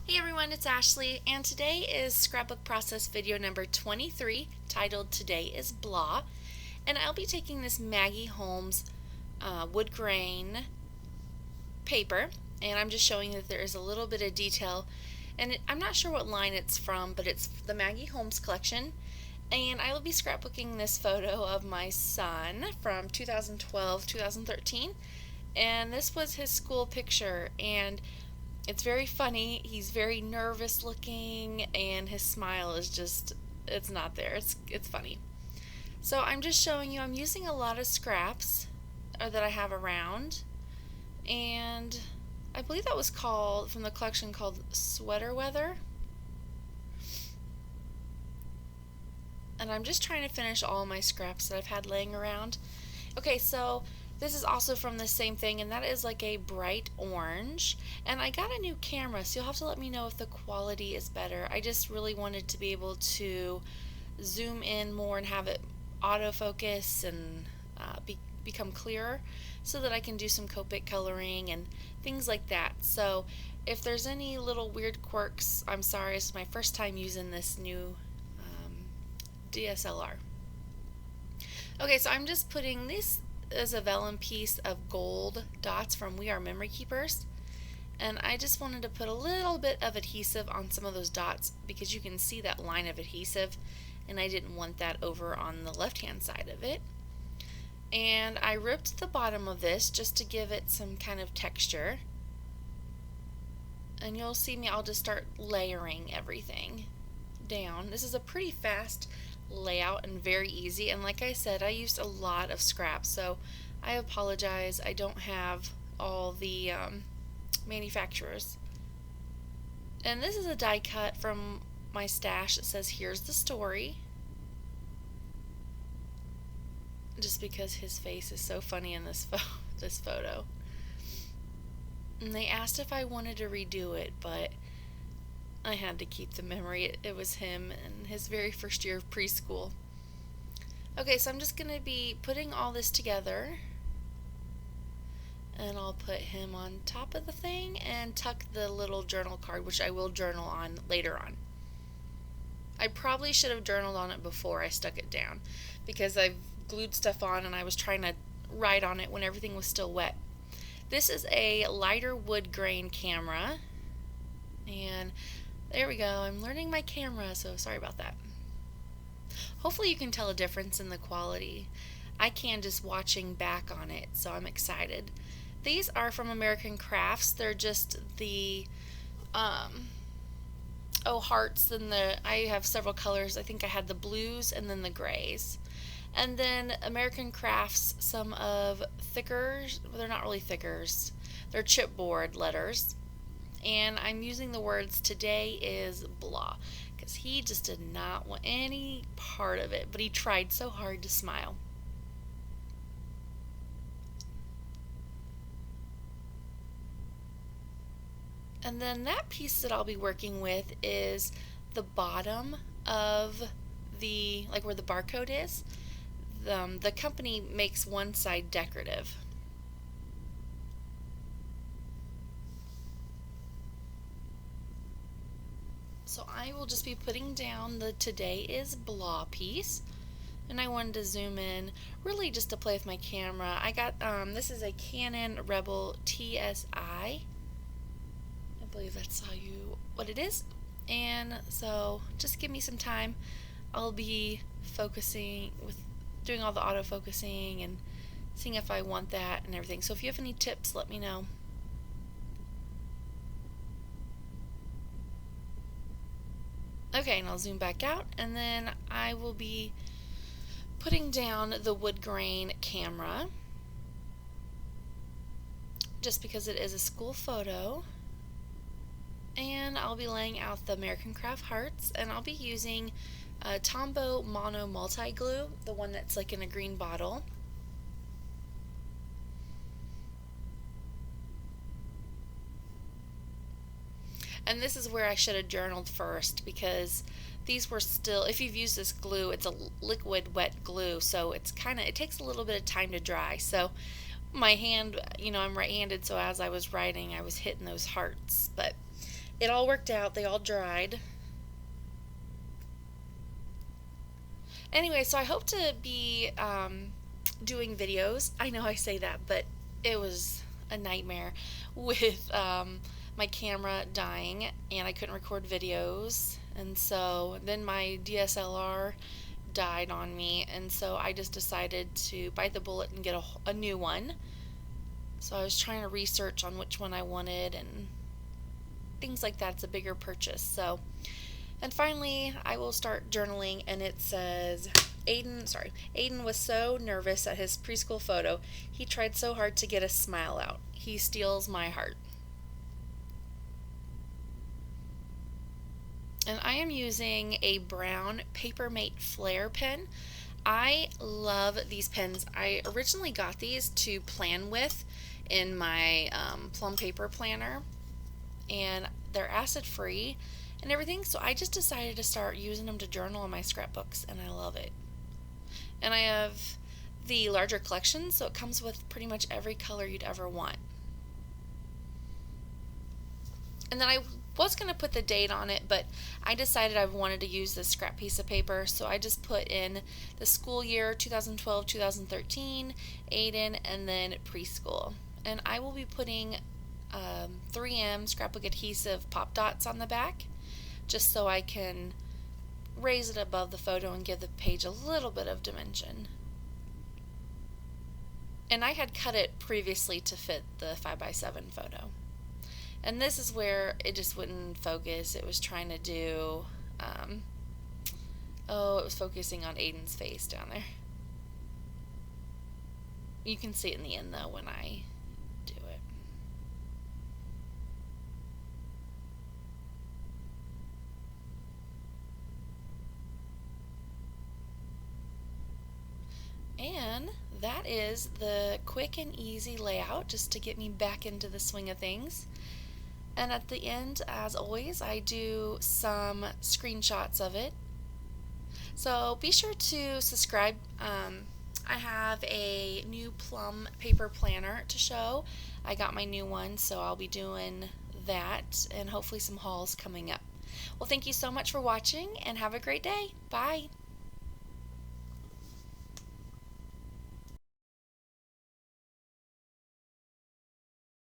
Hey everyone, it's Ashley, and today is Scrapbook Process video number 23, titled Today is Blah, and I'll be taking this Maggie Holmes wood grain paper, and I'm just showing that there is a little bit of detail, and I'm not sure what line it's from, but it's the Maggie Holmes collection, and I will be scrapbooking this photo of my son from 2012-2013, and this was his school picture, and it's very funny. He's very nervous looking, and his smile is just, it's not there. It's funny. So I'm just showing you, I'm using a lot of scraps that I have around, and I believe that was called, from the collection called Sweater Weather. And I'm just trying to finish all my scraps that I've had laying around. Okay, so this is also from the same thing, and that is like a bright orange. And I got a new camera, so you'll have to let me know if the quality is better. I just really wanted to be able to zoom in more and have it autofocus and become clearer so that I can do some Copic coloring and things like that. So if there's any little weird quirks, I'm sorry. It's my first time using this new DSLR. Okay, so I'm just putting this as a vellum piece of gold dots from We Are Memory Keepers, and I just wanted to put a little bit of adhesive on some of those dots because you can see that line of adhesive, and I didn't want that over on the left hand side of it. And I ripped the bottom of this just to give it some kind of texture, and you'll see me, I'll just start layering everything down. This is a pretty fast layout and very easy, and like I said, I used a lot of scraps, so I apologize. I don't have all the manufacturers. And this is a die cut from my stash that says here's the story, just because his face is so funny in this photo. And they asked if I wanted to redo it, but I had to keep the memory. It was him in his very first year of preschool. Okay, so I'm just going to be putting all this together, and I'll put him on top of the thing and tuck the little journal card, which I will journal on later on. I probably should have journaled on it before I stuck it down because I've glued stuff on and I was trying to write on it when everything was still wet. This is a lighter wood grain camera, and there we go. I'm learning my camera, so sorry about that. Hopefully you can tell a difference in the quality. I can just watching back on it, so I'm excited. These are from American Crafts. They're just the hearts, and I have several colors. I think I had the blues and then the grays. And then American Crafts, some of thickers, well, they're not really thickers. They're chipboard letters. And I'm using the words today is blah because he just did not want any part of it, but he tried so hard to smile. And then that piece that I'll be working with is the bottom of the, like where the barcode is. The company makes one side decorative. So I will just be putting down the Today is Blah piece, and I wanted to zoom in really just to play with my camera. I got this is a Canon Rebel TSI. I believe that's what it is. And so just give me some time. I'll be focusing with doing all the autofocusing and seeing if I want that and everything. So if you have any tips, let me know. Okay, and I'll zoom back out, and then I will be putting down the wood grain camera just because it is a school photo. And I'll be laying out the American Craft hearts, and I'll be using Tombow Mono Multi Glue, the one that's like in a green bottle. And this is where I should have journaled first because these were still, if you've used this glue, it's a liquid wet glue, so it takes a little bit of time to dry. So my hand, I'm right-handed, so as I was writing, I was hitting those hearts. But it all worked out. They all dried. Anyway, so I hope to be doing videos. I know I say that, but it was a nightmare with my camera dying and I couldn't record videos. And so then my DSLR died on me, and so I just decided to bite the bullet and get a new one. So I was trying to research on which one I wanted and things like that. It's a bigger purchase. So, and finally, I will start journaling, and it says, Aiden was so nervous at his preschool photo. He tried so hard to get a smile out. He steals my heart. And I am using a brown Papermate Flare pen. I love these pens. I originally got these to plan with in my plum paper planner, and they're acid free and everything, so I just decided to start using them to journal in my scrapbooks, and I love it. And I have the larger collection, so it comes with pretty much every color you'd ever want. And then I was going to put the date on it, but I decided I wanted to use this scrap piece of paper, so I just put in the school year 2012-2013, Aiden, and then preschool. And I will be putting 3M scrapbook adhesive pop dots on the back, just so I can raise it above the photo and give the page a little bit of dimension. And I had cut it previously to fit the 5x7 photo. And this is where it just wouldn't focus. It was trying to do, it was focusing on Aiden's face down there. You can see it in the end though when I do it. And that is the quick and easy layout just to get me back into the swing of things. And at the end, as always, I do some screenshots of it. So be sure to subscribe. I have a new plum paper planner to show. I got my new one, so I'll be doing that and hopefully some hauls coming up. Well, thank you so much for watching and have a great day. Bye.